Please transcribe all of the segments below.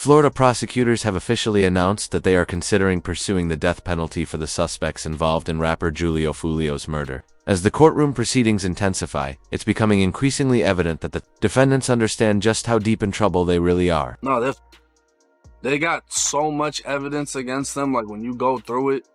Florida prosecutors have officially announced that they are considering pursuing the death penalty for the suspects involved in rapper Julio Foolio's murder. As the courtroom proceedings intensify, it's becoming increasingly evident that the defendants understand just how deep in trouble they really are. No, they got so much evidence against them. Like, when you go through it,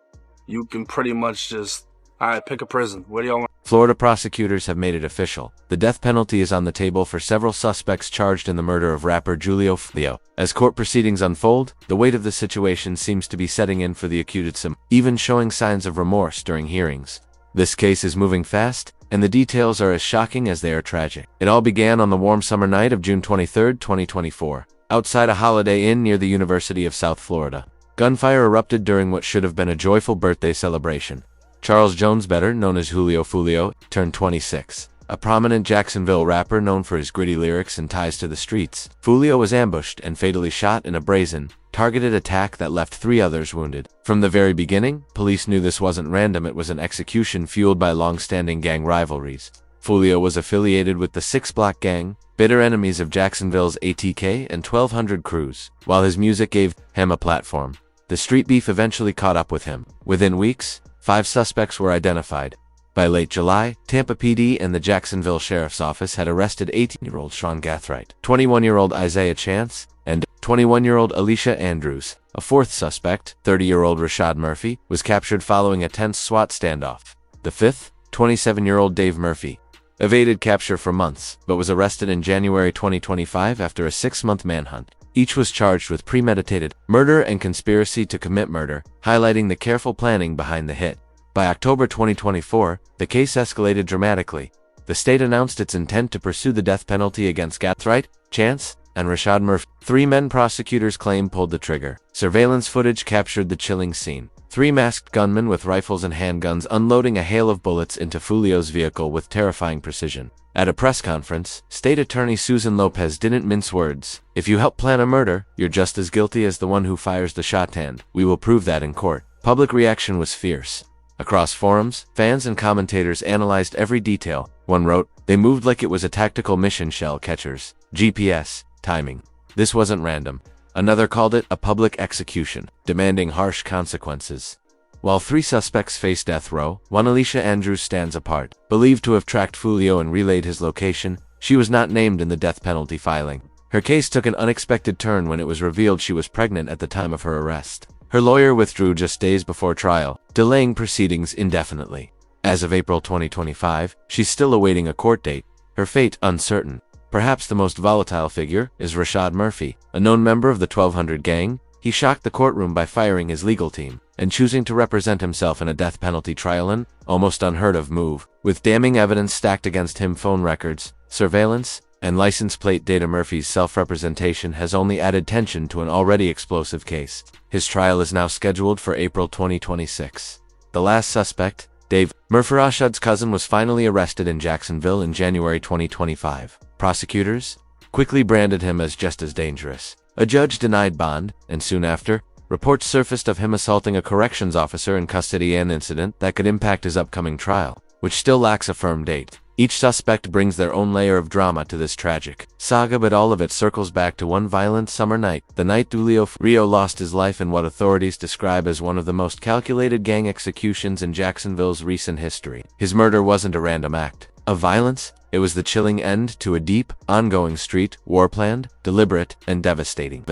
you can pretty much just, all right, pick a prison. What do y'all want? Florida prosecutors have made it official. The death penalty is on the table for several suspects charged in the murder of rapper Julio Foolio. As court proceedings unfold, the weight of the situation seems to be setting in for the accused, even showing signs of remorse during hearings. This case is moving fast, and the details are as shocking as they are tragic. It all began on the warm summer night of June 23, 2024, outside a Holiday Inn near the University of South Florida. Gunfire erupted during what should have been a joyful birthday celebration. Charles Jones, better known as Julio Foolio, turned 26. A prominent Jacksonville rapper known for his gritty lyrics and ties to the streets, Foolio was ambushed and fatally shot in a brazen, targeted attack that left 3 others wounded. From the very beginning, police knew this wasn't random, it was an execution fueled by long-standing gang rivalries. Foolio was affiliated with the 6 Block Gang, bitter enemies of Jacksonville's ATK and 1200 crews. While his music gave him a platform, the street beef eventually caught up with him. Within weeks, 5 suspects were identified. By late July, Tampa PD and the Jacksonville Sheriff's Office had arrested 18-year-old Sean Gathright, 21-year-old Isaiah Chance, and 21-year-old Alicia Andrews. A 4th suspect, 30-year-old Rashad Murphy, was captured following a tense SWAT standoff. The 5th, 27-year-old Dave Murphy, evaded capture for months, but was arrested in January 2025 after a 6-month manhunt. Each was charged with premeditated murder and conspiracy to commit murder, highlighting the careful planning behind the hit. By October 2024, the case escalated dramatically. The state announced its intent to pursue the death penalty against Gathright, Chance, and Rashad Murphy. 3 men prosecutors claim pulled the trigger. Surveillance footage captured the chilling scene. 3 masked gunmen with rifles and handguns unloading a hail of bullets into Foolio's vehicle with terrifying precision. At a press conference, State Attorney Susan Lopez didn't mince words. "If you help plan a murder, you're just as guilty as the one who fires the shot, and we will prove that in court." Public reaction was fierce. Across forums, fans and commentators analyzed every detail. One wrote, "They moved like it was a tactical mission, shell catchers, GPS, timing. This wasn't random." Another called it a public execution, demanding harsh consequences. While 3 suspects face death row, one Alicia Andrews stands apart. Believed to have tracked Foolio and relayed his location, she was not named in the death penalty filing. Her case took an unexpected turn when it was revealed she was pregnant at the time of her arrest. Her lawyer withdrew just days before trial, delaying proceedings indefinitely. As of April 2025, she's still awaiting a court date, her fate uncertain. Perhaps the most volatile figure is Rashad Murphy, a known member of the 1200 gang. He shocked the courtroom by firing his legal team and choosing to represent himself in a death penalty trial, an almost unheard of move. With damning evidence stacked against him, phone records, surveillance, and license plate data, Murphy's self-representation has only added tension to an already explosive case. His trial is now scheduled for April 2026. The last suspect, Dave Murphy, Rashad's cousin, was finally arrested in Jacksonville in January 2025. Prosecutors quickly branded him as just as dangerous. A judge denied bond, and soon after, reports surfaced of him assaulting a corrections officer in custody, an incident that could impact his upcoming trial, which still lacks a firm date. Each suspect brings their own layer of drama to this tragic saga, but all of it circles back to one violent summer night, the night Julio Foolio lost his life in what authorities describe as one of the most calculated gang executions in Jacksonville's recent history. His murder wasn't a random act of violence. It was the chilling end to a deep, ongoing street war, planned, deliberate, and devastating.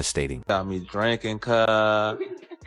Got me drinking, I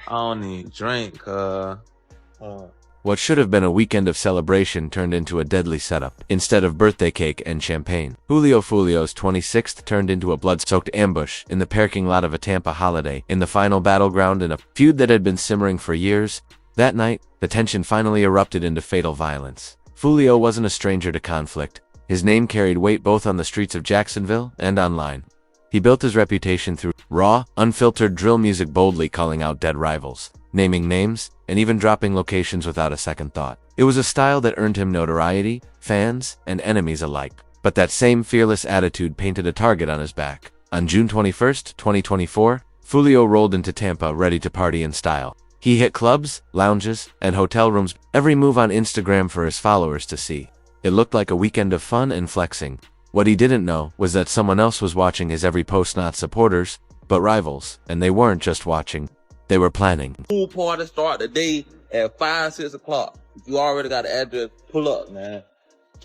don't need drink, What should have been a weekend of celebration turned into a deadly setup. Instead of birthday cake and champagne, Julio Foolio's 26th turned into a blood-soaked ambush in the parking lot of a Tampa Holiday Inn, the final battleground in a feud that had been simmering for years. That night, the tension finally erupted into fatal violence. Foolio wasn't a stranger to conflict. His name carried weight both on the streets of Jacksonville and online. He built his reputation through raw, unfiltered drill music, boldly calling out dead rivals, naming names, and even dropping locations without a second thought. It was a style that earned him notoriety, fans, and enemies alike. But that same fearless attitude painted a target on his back. On June 21, 2024, Foolio rolled into Tampa ready to party in style. He hit clubs, lounges, and hotel rooms, every move on Instagram for his followers to see. It looked like a weekend of fun and flexing. What he didn't know was that someone else was watching his every post, not supporters, but rivals, and they weren't just watching. They were planning. Pool party start the day at 5, 6 o'clock. If you already got the address, pull up, man.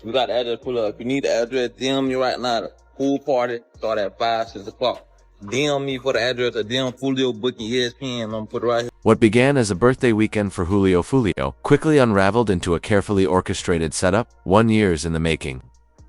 We got the address, pull up. If you need the address, DM me right now. The pool party start at 5, 6 o'clock. DM me for the address or DM Foolio booking ESPN. I'm gonna put it right here. What began as a birthday weekend for Julio Foolio quickly unraveled into a carefully orchestrated setup, 1 year in the making.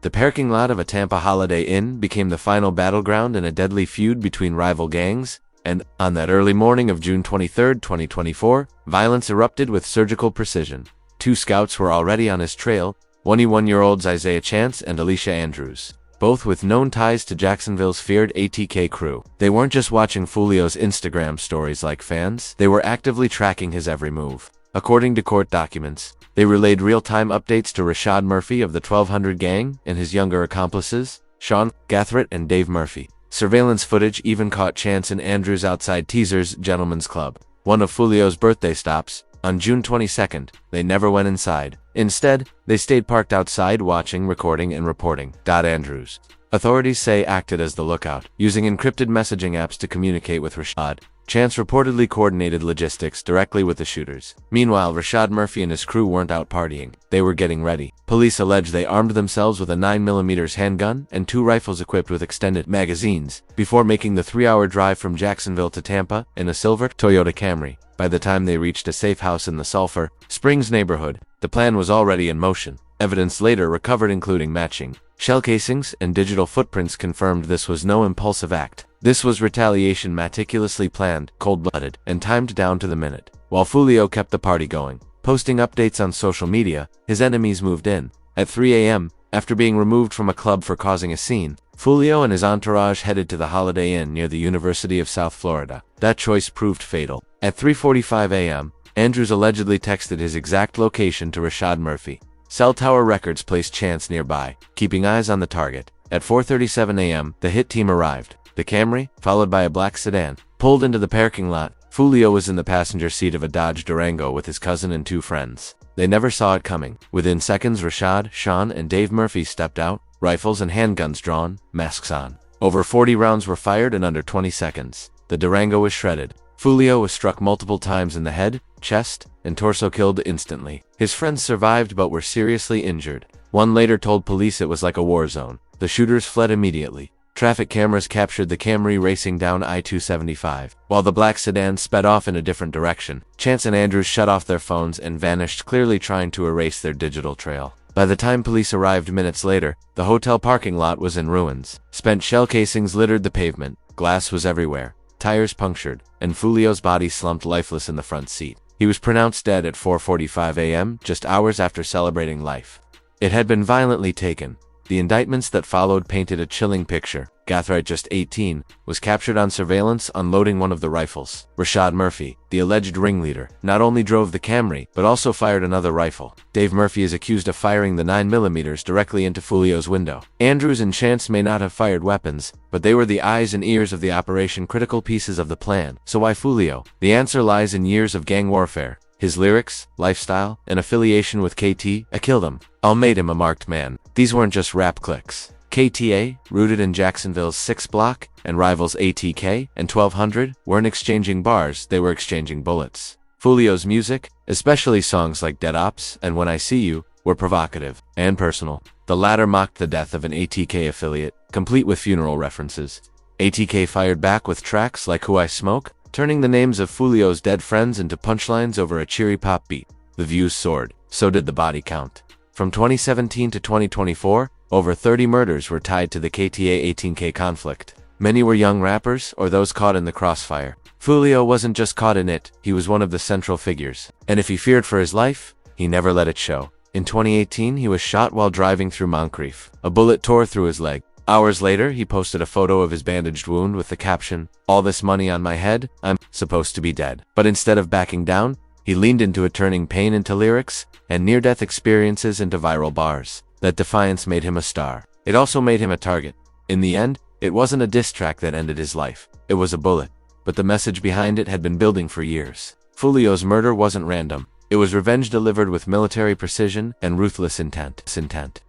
The parking lot of a Tampa Holiday Inn became the final battleground in a deadly feud between rival gangs, and on that early morning of June 23, 2024, violence erupted with surgical precision. 2 scouts were already on his trail, 21-year-olds Isaiah Chance and Alicia Andrews, both with known ties to Jacksonville's feared ATK crew. They weren't just watching Foolio's Instagram stories like fans, they were actively tracking his every move. According to court documents, they relayed real-time updates to Rashad Murphy of the 1200 gang and his younger accomplices, Sean, Gathret, and Dave Murphy. Surveillance footage even caught Chance and Andrews outside Teaser's Gentleman's Club, one of Foolio's birthday stops. On June 22nd, they never went inside. Instead, they stayed parked outside watching, recording, and reporting. Andrews, authorities say, acted as the lookout, using encrypted messaging apps to communicate with Rashad. Chance reportedly coordinated logistics directly with the shooters. Meanwhile, Rashad Murphy and his crew weren't out partying. They were getting ready. Police allege they armed themselves with a 9mm handgun and 2 rifles equipped with extended magazines before making the 3-hour drive from Jacksonville to Tampa in a silver Toyota Camry. By the time they reached a safe house in the Sulphur Springs neighborhood, the plan was already in motion. Evidence later recovered, including matching shell casings and digital footprints, confirmed this was no impulsive act. This was retaliation meticulously planned, cold-blooded, and timed down to the minute. While Foolio kept the party going, posting updates on social media, his enemies moved in. At 3 a.m., after being removed from a club for causing a scene, Foolio and his entourage headed to the Holiday Inn near the University of South Florida. That choice proved fatal. At 3:45 a.m., Andrews allegedly texted his exact location to Rashad Murphy. Cell tower records placed Chance nearby, keeping eyes on the target. At 4:37 a.m., the hit team arrived. The Camry, followed by a black sedan, pulled into the parking lot. Foolio was in the passenger seat of a Dodge Durango with his cousin and 2 friends. They never saw it coming. Within seconds, Rashad, Sean, and Dave Murphy stepped out, rifles and handguns drawn, masks on. Over 40 rounds were fired in under 20 seconds. The Durango was shredded. Foolio was struck multiple times in the head, chest, and torso, killed instantly. His friends survived but were seriously injured. One later told police it was like a war zone. The shooters fled immediately. Traffic cameras captured the Camry racing down I-275, while the black sedan sped off in a different direction. Chance and Andrews shut off their phones and vanished, clearly trying to erase their digital trail. By the time police arrived minutes later, the hotel parking lot was in ruins. Spent shell casings littered the pavement, glass was everywhere, tires punctured, and Foolio's body slumped lifeless in the front seat. He was pronounced dead at 4:45 a.m., just hours after celebrating life. It had been violently taken. The indictments that followed painted a chilling picture. Gathright, just 18, was captured on surveillance unloading one of the rifles. Rashad Murphy, the alleged ringleader, not only drove the Camry, but also fired another rifle. Dave Murphy is accused of firing the 9mm directly into Foolio's window. Andrews and Chance may not have fired weapons, but they were the eyes and ears of the operation, critical pieces of the plan. So why Foolio? The answer lies in years of gang warfare. His lyrics, lifestyle, and affiliation with KT, I killed him. All made him a marked man. These weren't just rap clicks. KTA, rooted in Jacksonville's 6th block, and rivals ATK and 1200, weren't exchanging bars, they were exchanging bullets. Foolio's music, especially songs like Dead Ops and When I See You, were provocative and personal. The latter mocked the death of an ATK affiliate, complete with funeral references. ATK fired back with tracks like Who I Smoke, turning the names of Foolio's dead friends into punchlines over a cheery pop beat. The views soared, so did the body count. From 2017 to 2024, over 30 murders were tied to the KTA-18K conflict. Many were young rappers or those caught in the crossfire. Foolio wasn't just caught in it, he was one of the central figures. And if he feared for his life, he never let it show. In 2018, he was shot while driving through Moncrief. A bullet tore through his leg. Hours later, he posted a photo of his bandaged wound with the caption, "All this money on my head, I'm supposed to be dead." But instead of backing down, he leaned into it, turning pain into lyrics and near-death experiences into viral bars. That defiance made him a star. It also made him a target. In the end, it wasn't a diss track that ended his life. It was a bullet. But the message behind it had been building for years. Foolio's murder wasn't random. It was revenge delivered with military precision and ruthless intent.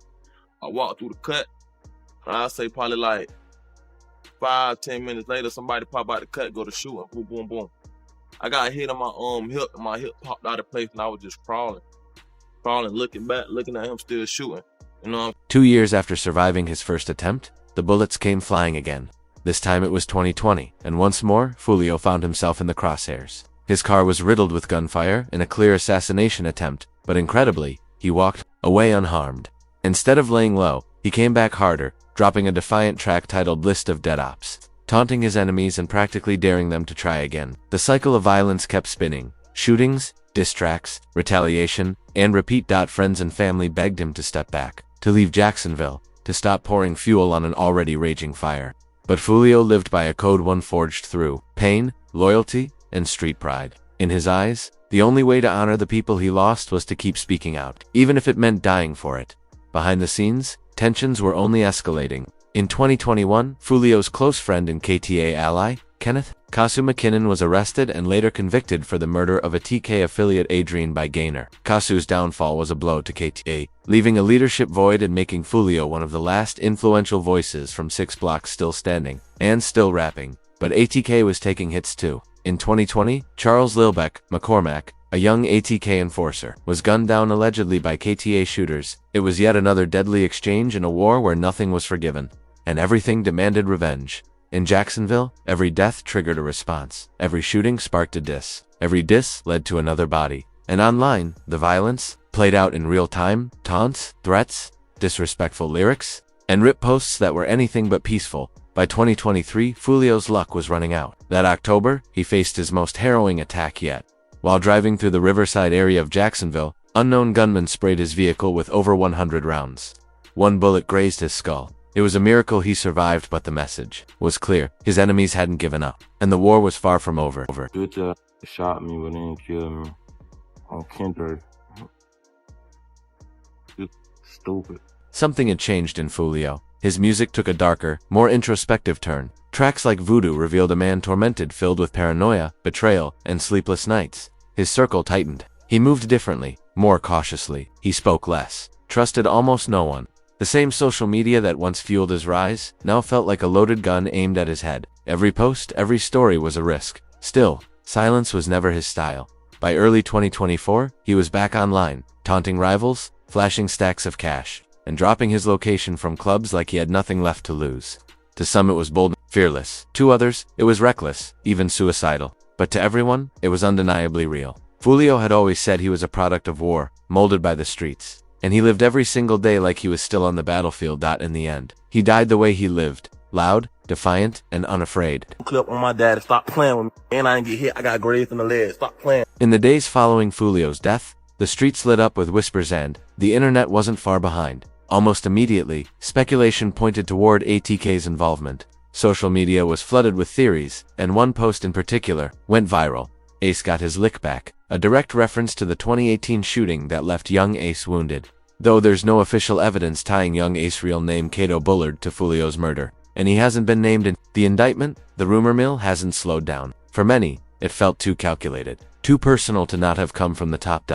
I walked through the cut, I'd say probably like 5-10 minutes later, somebody pop out the cut, go to shooting. Boom, boom, boom. I got hit on my hip, and my hip popped out of place, and I was just crawling, looking back, looking at him still shooting. You know. 2 years after surviving his first attempt, the bullets came flying again. This time it was 2020, and once more, Foolio found himself in the crosshairs. His car was riddled with gunfire in a clear assassination attempt, but incredibly, he walked away unharmed. Instead of laying low, he came back harder, dropping a defiant track titled List of Dead Ops, taunting his enemies and practically daring them to try again. The cycle of violence kept spinning. Shootings, diss tracks, retaliation, and repeat. Friends and family begged him to step back, to leave Jacksonville, to stop pouring fuel on an already raging fire. But Foolio lived by a code one forged through pain, loyalty, and street pride. In his eyes, the only way to honor the people he lost was to keep speaking out, even if it meant dying for it. Behind the scenes, tensions were only escalating. In 2021, Foolio's close friend and KTA ally, Kenneth Kasu McKinnon, was arrested and later convicted for the murder of a TK affiliate Adrian by Gaynor. Kasu's downfall was a blow to KTA, leaving a leadership void and making Foolio one of the last influential voices from 6 Blocks still standing and still rapping. But ATK was taking hits too. In 2020, Charles Lilbeck McCormack, a young ATK enforcer, was gunned down allegedly by KTA shooters. It was yet another deadly exchange in a war where nothing was forgiven, and everything demanded revenge. In Jacksonville, every death triggered a response. Every shooting sparked a diss. Every diss led to another body. And online, the violence played out in real time: taunts, threats, disrespectful lyrics, and rip posts that were anything but peaceful. By 2023, Foolio's luck was running out. That October, he faced his most harrowing attack yet. While driving through the Riverside area of Jacksonville, unknown gunmen sprayed his vehicle with over 100 rounds. One bullet grazed his skull. It was a miracle he survived, but the message was clear. His enemies hadn't given up, and the war was far from over. Good job. Shot me, but they didn't kill me. On Kendrick. Just stupid. Something had changed in Foolio. His music took a darker, more introspective turn. Tracks like Voodoo revealed a man tormented, filled with paranoia, betrayal, and sleepless nights. His circle tightened. He moved differently, more cautiously. He spoke less, trusted almost no one. The same social media that once fueled his rise now felt like a loaded gun aimed at his head. Every post, every story was a risk. Still, silence was never his style. By early 2024, he was back online, taunting rivals, flashing stacks of cash, and dropping his location from clubs like he had nothing left to lose. To some it was bold, fearless. To others, it was reckless, even suicidal. But to everyone, it was undeniably real. Foolio had always said he was a product of war, molded by the streets. And he lived every single day like he was still on the battlefield. In the end, he died the way he lived, loud, defiant, and unafraid. Clip on my dad, stop playing with me. And I didn't get hit, I got grazed in the leg, stop playing. In the days following Foolio's death, the streets lit up with whispers, and the internet wasn't far behind. Almost immediately, speculation pointed toward ATK's involvement. Social media was flooded with theories, and one post in particular went viral. Ace got his lick back, a direct reference to the 2018 shooting that left young Ace wounded. Though there's no official evidence tying young Ace's real name Cato Bullard to Foolio's murder, and he hasn't been named in the indictment, the rumor mill hasn't slowed down. For many, it felt too calculated, too personal to not have come from the top.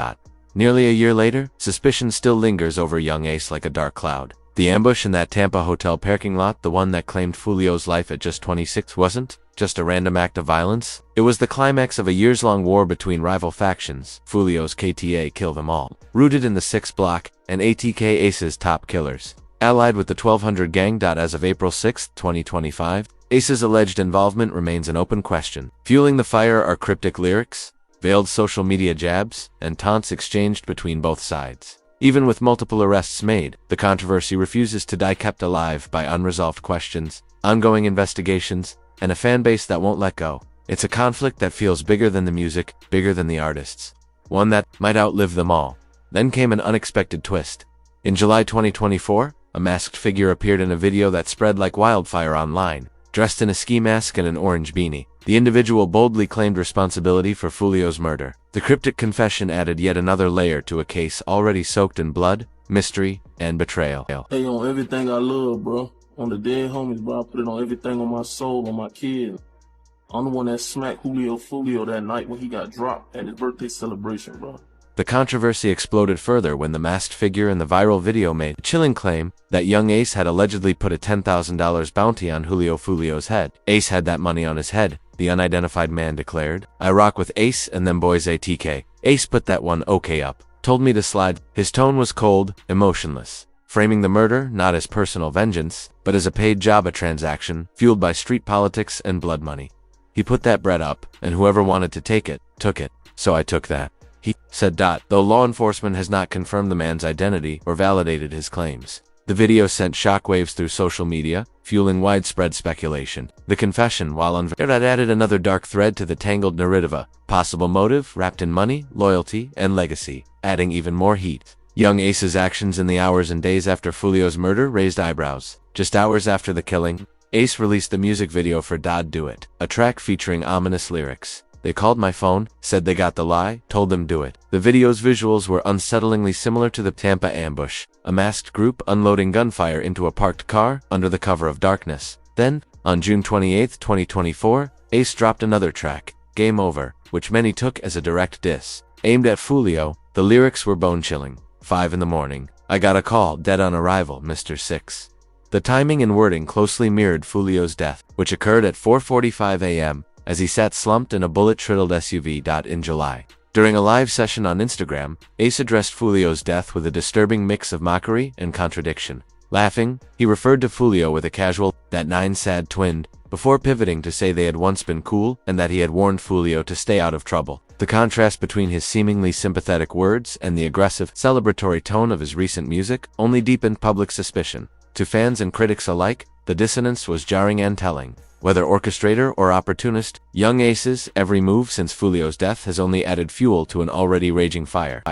Nearly a year later, suspicion still lingers over young Ace like a dark cloud. The ambush in that Tampa hotel parking lot, the one that claimed Foolio's life at just 26, wasn't just a random act of violence. It was the climax of a years-long war between rival factions. Foolio's KTA Kill Them All, rooted in the 6 Block, and ATK Ace's top killers, allied with the 1200 gang. As of April 6, 2025, Ace's alleged involvement remains an open question. Fueling the fire are cryptic lyrics, veiled social media jabs, and taunts exchanged between both sides. Even with multiple arrests made, the controversy refuses to die, kept alive by unresolved questions, ongoing investigations, and a fanbase that won't let go. It's a conflict that feels bigger than the music, bigger than the artists. One that might outlive them all. Then came an unexpected twist. In July 2024, a masked figure appeared in a video that spread like wildfire online. Dressed in a ski mask and an orange beanie, the individual boldly claimed responsibility for Foolio's murder. The cryptic confession added yet another layer to a case already soaked in blood, mystery, and betrayal. Hey, on everything I love, bro. On the dead homies, bro. I put it on everything on my soul, on my kids. I'm the one that smacked Foolio that night when he got dropped at his birthday celebration, bro. The controversy exploded further when the masked figure in the viral video made a chilling claim that young Ace had allegedly put a $10,000 bounty on Julio Foolio's head. Ace had that money on his head, the unidentified man declared. I rock with Ace and them boys ATK. Ace put that one okay up. Told me to slide. His tone was cold, emotionless, framing the murder not as personal vengeance, but as a paid job transaction fueled by street politics and blood money. He put that bread up, and whoever wanted to take it, took it. So I took that. He said. Though law enforcement has not confirmed the man's identity or validated his claims. The video sent shockwaves through social media, fueling widespread speculation. The confession, while unveiled, added another dark thread to the tangled narrative, possible motive wrapped in money, loyalty, and legacy, adding even more heat. Young Ace's actions in the hours and days after Foolio's murder raised eyebrows. Just hours after the killing, Ace released the music video for Do It, a track featuring ominous lyrics. They called my phone, said they got the lie, told them do it. The video's visuals were unsettlingly similar to the Tampa ambush, a masked group unloading gunfire into a parked car under the cover of darkness. Then, on June 28, 2024, Ace dropped another track, Game Over, which many took as a direct diss. Aimed at Foolio, the lyrics were bone-chilling. 5 in the morning. I got a call, dead on arrival, Mr. 6. The timing and wording closely mirrored Foolio's death, which occurred at 4:45 a.m., as he sat slumped in a bullet-riddled SUV. In July. During a live session on Instagram, Ace addressed Foolio's death with a disturbing mix of mockery and contradiction. Laughing, he referred to Foolio with a casual, "that 9 sad twinned," before pivoting to say they had once been cool and that he had warned Foolio to stay out of trouble. The contrast between his seemingly sympathetic words and the aggressive, celebratory tone of his recent music only deepened public suspicion. To fans and critics alike, the dissonance was jarring and telling. Whether orchestrator or opportunist, young Ace's every move since Foolio's death has only added fuel to an already raging fire.